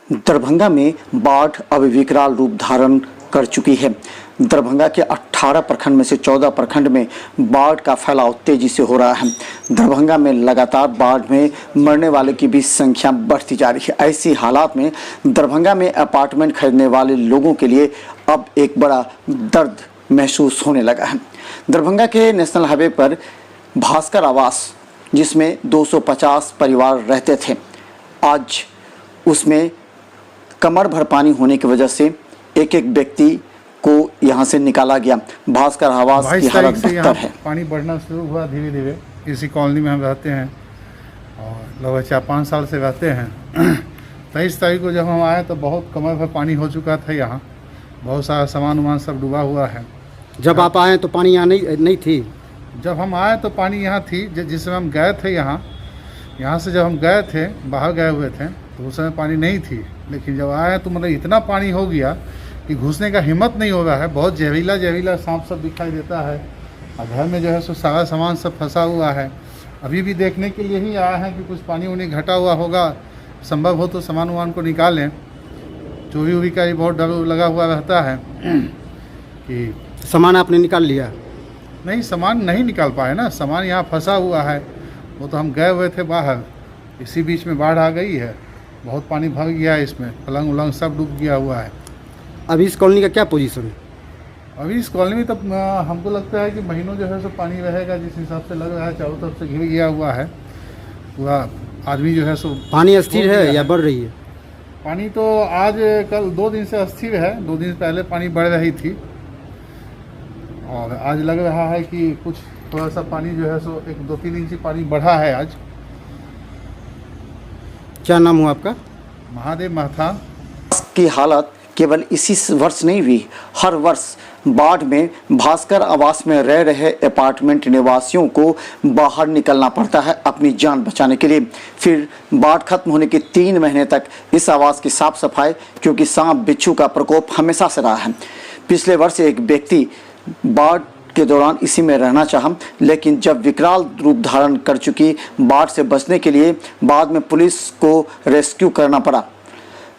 दरभंगा में बाढ़ अब विकराल रूप धारण कर चुकी है। दरभंगा के 18 प्रखंड में से 14 प्रखंड में बाढ़ का फैलाव तेजी से हो रहा है। दरभंगा में लगातार बाढ़ में मरने वाले की भी संख्या बढ़ती जा रही है। ऐसी हालात में दरभंगा में अपार्टमेंट खरीदने वाले लोगों के लिए अब एक बड़ा दर्द महसूस होने लगा है। दरभंगा के नेशनल हाईवे पर भास्कर आवास, जिसमें 250 परिवार रहते थे, आज उसमें कमर भर पानी होने की वजह से एक एक व्यक्ति को यहां से निकाला गया। भास्कर आवास की हालत बदतर है। पानी बढ़ना शुरू हुआ धीरे धीरे। इसी कॉलोनी में हम रहते हैं और लगभग 4-5 साल से रहते हैं। 23 तारीख को जब हम आए तो बहुत कमर भर पानी हो चुका था। यहाँ बहुत सारा सामान सब डूबा हुआ है। जब आप आए तो पानी यहाँ नहीं थी? जब हम आए तो पानी यहाँ थी। जिस समय हम गए थे यहाँ से जब हम गए थे, बाहर गए हुए थे, तो उस समय पानी नहीं थी। लेकिन जब आए तो मतलब इतना पानी हो गया कि घुसने का हिम्मत नहीं हो रहा है। बहुत जहरीला सांप सब दिखाई देता है और घर में जो है सो सारा सामान सब फंसा हुआ है। अभी भी देखने के लिए ही आया है कि कुछ पानी उन्हें घटा हुआ होगा, संभव हो तो सामान वामान को निकालें। चोरी वोरी का भी बहुत डर लगा हुआ रहता है कि सामान आपने निकाल लिया? नहीं, सामान नहीं निकाल पाए ना, सामान यहाँ फंसा हुआ है। वो तो हम गए हुए थे बाहर, इसी बीच में बाढ़ आ गई है। बहुत पानी भर गया है इसमें, पलंग उलंग सब डूब गया हुआ है। अभी इस कॉलोनी का क्या पोजीशन है? अभी इस कॉलोनी में तब हमको लगता है कि महीनों जो है सो पानी रहेगा। जिस हिसाब से लग रहा है चारों तरफ से घिर गया हुआ है पूरा। आदमी जो है सो पानी स्थिर है या बढ़ रही है? पानी तो आज कल 2 दिन से अस्थिर है। 2 दिन पहले पानी बढ़ रही थी और आज लग रहा है कि कुछ थोड़ा सा पानी जो है सो 1-2-3 इंच पानी बढ़ा है आज। क्या नाम हुआ आपका? महादेव महथा। की हालत केवल इसी वर्ष नहीं हुई, हर वर्ष बाढ़ में भास्कर आवास में रह रहे अपार्टमेंट निवासियों को बाहर निकलना पड़ता है अपनी जान बचाने के लिए। फिर बाढ़ खत्म होने के 3 महीने तक इस आवास की साफ सफाई, क्योंकि सांप बिच्छू का प्रकोप हमेशा से रहा है। पिछले वर्ष एक व्यक्ति बाढ़ के दौरान इसी में रहना चाहा, लेकिन जब विकराल रूप धारण कर चुकी बाढ़ से बचने के लिए बाद में पुलिस को रेस्क्यू करना पड़ा।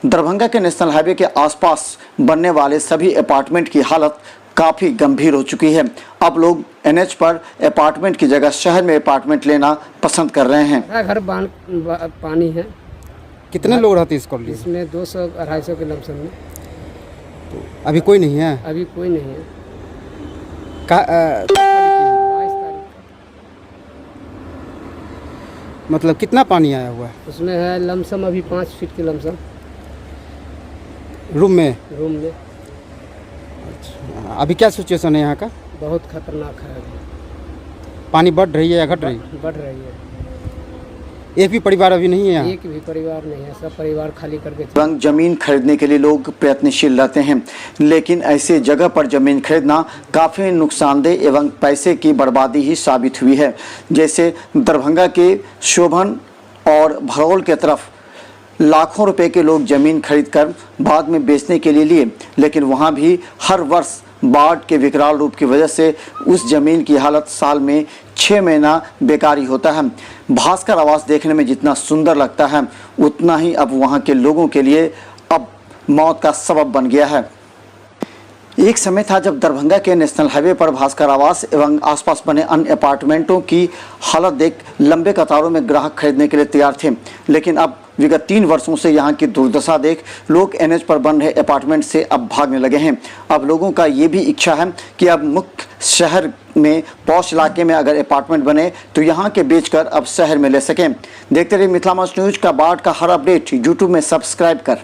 दरभंगा के नेशनल हाईवे के आसपास बनने वाले सभी अपार्टमेंट की हालत काफ़ी गंभीर हो चुकी है। अब लोग एनएच पर अपार्टमेंट की जगह शहर में अपार्टमेंट लेना पसंद कर रहे हैं। घर पानी है। कितने लोग रहते हैं इस कॉलोनी? इसमें 200-250 के लमसम में। अभी कोई नहीं है? अभी कोई नहीं है। 22 तारीख। मतलब कितना पानी आया हुआ है उसमें? है लमसम अभी 5 फीट के लमसम रूम में। अच्छा, अभी क्या सिचुएशन है यहाँ का? बहुत खतरनाक है। अभी पानी बढ़ रही है या घट रही है? बढ़ रही है। एक भी परिवार अभी नहीं है यहाँ? एक भी परिवार नहीं है, सब परिवार खाली करके। जमीन खरीदने के लिए लोग प्रयत्नशील रहते हैं, लेकिन ऐसे जगह पर जमीन खरीदना काफ़ी नुकसानदेह एवं पैसे की बर्बादी ही साबित हुई है। जैसे दरभंगा के शोभन और भरौल के तरफ लाखों रुपए के लोग जमीन खरीदकर बाद में बेचने के लिए लिए, लेकिन वहाँ भी हर वर्ष बाढ़ के विकराल रूप की वजह से उस जमीन की हालत साल में 6 महीना बेकारी होता है। भास्कर आवास देखने में जितना सुंदर लगता है, उतना ही अब वहाँ के लोगों के लिए अब मौत का सबब बन गया है। एक समय था जब दरभंगा के नेशनल हाईवे पर भास्कर आवास एवं आसपास बने अन्य अपार्टमेंटों की हालत देख लंबे कतारों में ग्राहक खरीदने के लिए तैयार थे, लेकिन अब विगत 3 वर्षों से यहाँ की दुर्दशा देख लोग एनएच पर बन रहे अपार्टमेंट से अब भागने लगे हैं। अब लोगों का ये भी इच्छा है कि अब मुख्य शहर में पॉश इलाके में अगर अपार्टमेंट बने तो यहाँ के बेचकर अब शहर में ले सकें। देखते रहिए मिथिला मंच न्यूज का बाढ़ का हर अपडेट यूट्यूब में सब्सक्राइब कर।